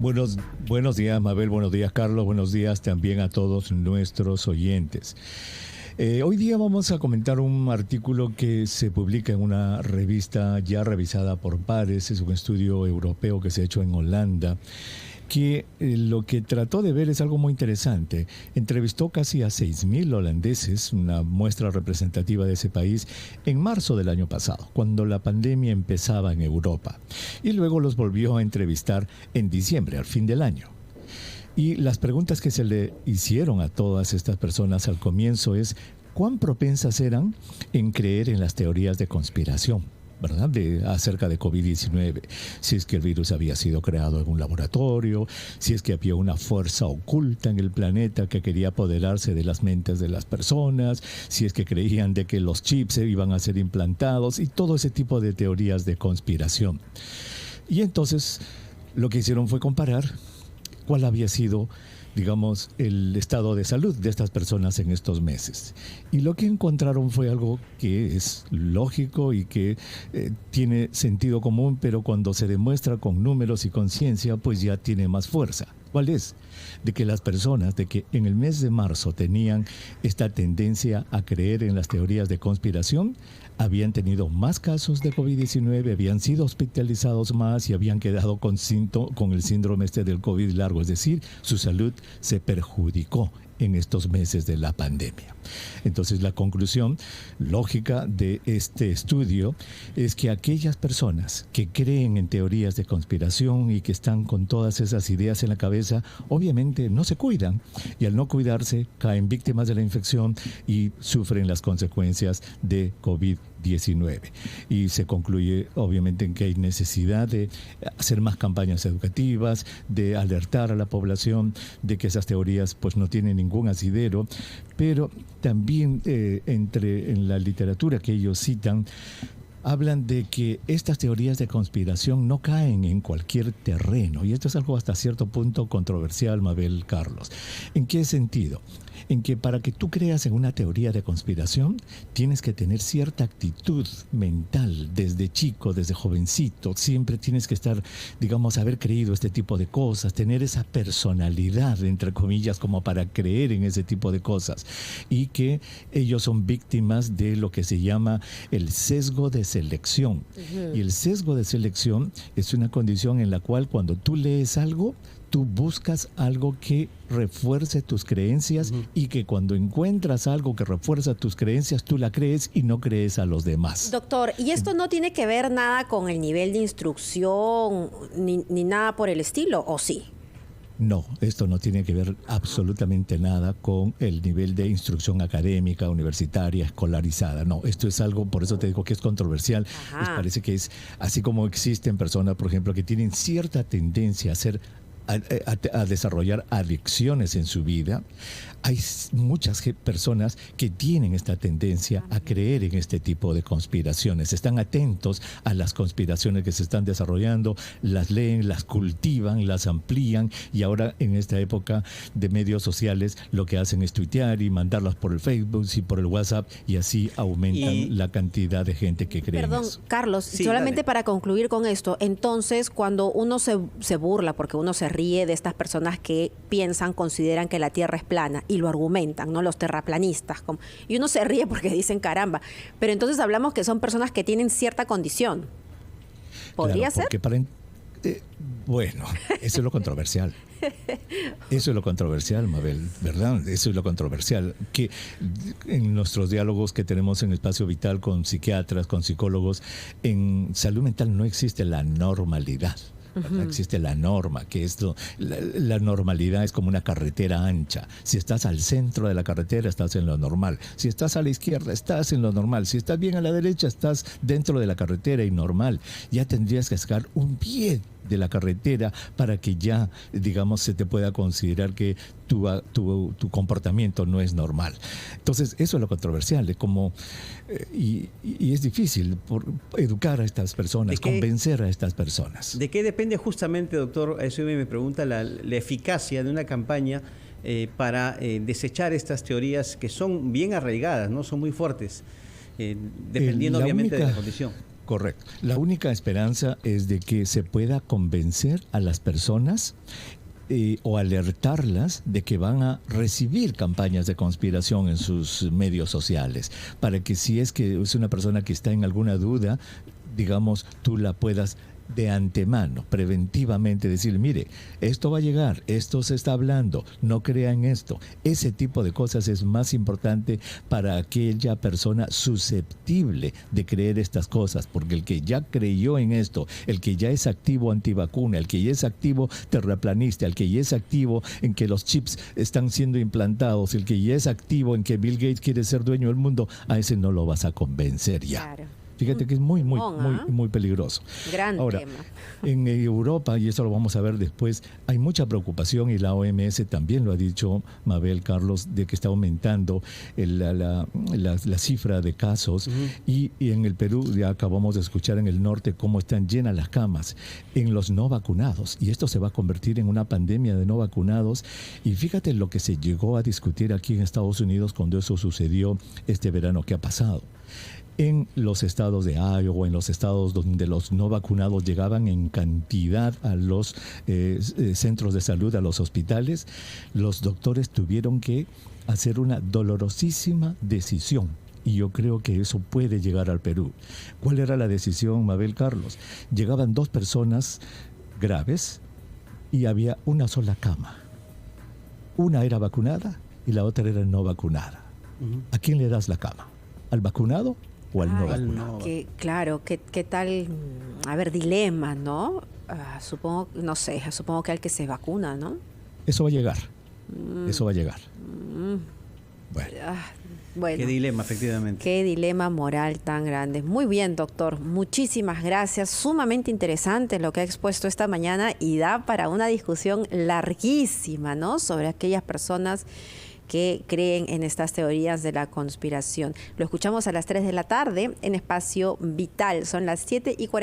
Buenos días, Mabel, buenos días, Carlos, buenos días también a todos nuestros oyentes. Hoy día vamos a comentar un artículo que se publica en una revista ya revisada por pares, es un estudio europeo que se ha hecho en Holanda, que lo que trató de ver es algo muy interesante. Entrevistó casi a 6.000 holandeses, una muestra representativa de ese país, en marzo del año pasado, cuando la pandemia empezaba en Europa. Y luego los volvió a entrevistar en diciembre, al fin del año. Y las preguntas que se le hicieron a todas estas personas al comienzo es: ¿cuán propensas eran en creer en las teorías de conspiración? ¿Verdad? Acerca de COVID-19, si es que el virus había sido creado en un laboratorio, si es que había una fuerza oculta en el planeta que quería apoderarse de las mentes de las personas, si es que creían de que los chips iban a ser implantados y todo ese tipo de teorías de conspiración. Y entonces lo que hicieron fue comparar cuál había sido, digamos, el estado de salud de estas personas en estos meses. Y lo que encontraron fue algo que es lógico y que tiene sentido común, pero cuando se demuestra con números y con ciencia, pues ya tiene más fuerza. ¿Cuál es? De que las personas, de que en el mes de marzo tenían esta tendencia a creer en las teorías de conspiración, habían tenido más casos de COVID-19, habían sido hospitalizados más y habían quedado con el síndrome del COVID largo, es decir, su salud se perjudicó en estos meses de la pandemia. Entonces, la conclusión lógica de este estudio es que aquellas personas que creen en teorías de conspiración y que están con todas esas ideas en la cabeza, obviamente no se cuidan, y al no cuidarse caen víctimas de la infección y sufren las consecuencias de COVID-19. Y se concluye obviamente en que hay necesidad de hacer más campañas educativas, de alertar a la población de que esas teorías pues no tienen ningún asidero, pero también en la literatura que ellos citan, hablan de que estas teorías de conspiración no caen en cualquier terreno, y esto es algo hasta cierto punto controversial, Mabel, Carlos. ¿En qué sentido? En que para que tú creas en una teoría de conspiración, tienes que tener cierta actitud mental desde chico, desde jovencito. Siempre tienes que estar, digamos, haber creído este tipo de cosas, tener esa personalidad, entre comillas, como para creer en ese tipo de cosas. Y que ellos son víctimas de lo que se llama el sesgo de selección. Y el sesgo de selección es una condición en la cual cuando tú lees algo, tú buscas algo que refuerce tus creencias y que cuando encuentras algo que refuerza tus creencias, tú la crees y no crees a los demás. Doctor, ¿y esto no tiene que ver nada con el nivel de instrucción ni nada por el estilo, o sí? No, esto no tiene que ver absolutamente nada con el nivel de instrucción académica, universitaria, escolarizada. No, esto es algo, por eso te digo que es controversial. Pues parece que es así como existen personas, por ejemplo, que tienen cierta tendencia a desarrollar adicciones en su vida. Hay muchas personas que tienen esta tendencia a creer en este tipo de conspiraciones. Están atentos a las conspiraciones que se están desarrollando, las leen, las cultivan, las amplían, y ahora en esta época de medios sociales lo que hacen es tuitear y mandarlas por el Facebook y por el WhatsApp, y así aumentan la cantidad de gente que cree en eso. Carlos, Sí, solamente dale. para concluir con esto, entonces cuando uno se burla, porque uno se ríe de estas personas que consideran que la Tierra es plana y lo argumentan, ¿no? Los terraplanistas. Y uno se ríe porque dicen caramba. Pero entonces hablamos que son personas que tienen cierta condición. ¿Podría ser? Bueno, eso es lo controversial. Eso es lo controversial, Mabel, ¿verdad? Eso es lo controversial. Que en nuestros diálogos que tenemos en Espacio Vital con psiquiatras, con psicólogos, en salud mental no existe la normalidad. Existe la norma, que es la normalidad es como una carretera ancha. Si estás al centro de la carretera, estás en lo normal. Si estás a la izquierda, estás en lo normal. Si estás bien a la derecha, estás dentro de la carretera y normal. Ya tendrías que sacar un pie de la carretera para que ya, digamos, se te pueda considerar que tu comportamiento no es normal. Entonces, eso es lo controversial, de cómo, y es difícil educar a estas personas, convencer a estas personas. ¿De qué depende justamente, doctor? Eso me pregunta la eficacia de una campaña para desechar estas teorías que son bien arraigadas, ¿no? Son muy fuertes, dependiendo obviamente de la condición. Correcto. La única esperanza es de que se pueda convencer a las personas o alertarlas de que van a recibir campañas de conspiración en sus medios sociales, para que si es que es una persona que está en alguna duda, digamos, tú la puedas de antemano, preventivamente decir, mire, esto va a llegar, esto se está hablando, no crea en esto. Ese tipo de cosas es más importante para aquella persona susceptible de creer estas cosas, porque el que ya creyó en esto, el que ya es activo antivacuna, el que ya es activo terraplanista, el que ya es activo en que los chips están siendo implantados, el que ya es activo en que Bill Gates quiere ser dueño del mundo, a ese no lo vas a convencer ya. Claro. Fíjate que es muy peligroso. Gran Ahora, tema. en Europa, y eso lo vamos a ver después, hay mucha preocupación y la OMS también lo ha dicho, Mabel, Carlos, de que está aumentando la cifra de casos. Y en el Perú, ya acabamos de escuchar en el norte cómo están llenas las camas en los no vacunados. Y esto se va a convertir en una pandemia de no vacunados. Y fíjate lo que se llegó a discutir aquí en Estados Unidos cuando eso sucedió este verano que ha pasado. En los estados de Iowa, en los estados donde los no vacunados llegaban en cantidad a los centros de salud, a los hospitales, los doctores tuvieron que hacer una dolorosísima decisión. Y yo creo que eso puede llegar al Perú. ¿Cuál era la decisión, Mabel, Carlos? Llegaban 2 personas graves y había una sola cama. Una era vacunada y la otra era no vacunada. ¿A quién le das la cama? ¿Al vacunado o al no vacunado? Claro, ¿qué tal? A ver, dilema, ¿no? Supongo que al que se vacuna, ¿no? Eso va a llegar. Eso va a llegar. Bueno. Qué dilema, efectivamente. Qué dilema moral tan grande. Muy bien, doctor. Muchísimas gracias. Sumamente interesante lo que ha expuesto esta mañana y da para una discusión larguísima, ¿no? Sobre aquellas personas que creen en estas teorías de la conspiración. Lo escuchamos a las 3 de la tarde en Espacio Vital. Son las 7:40.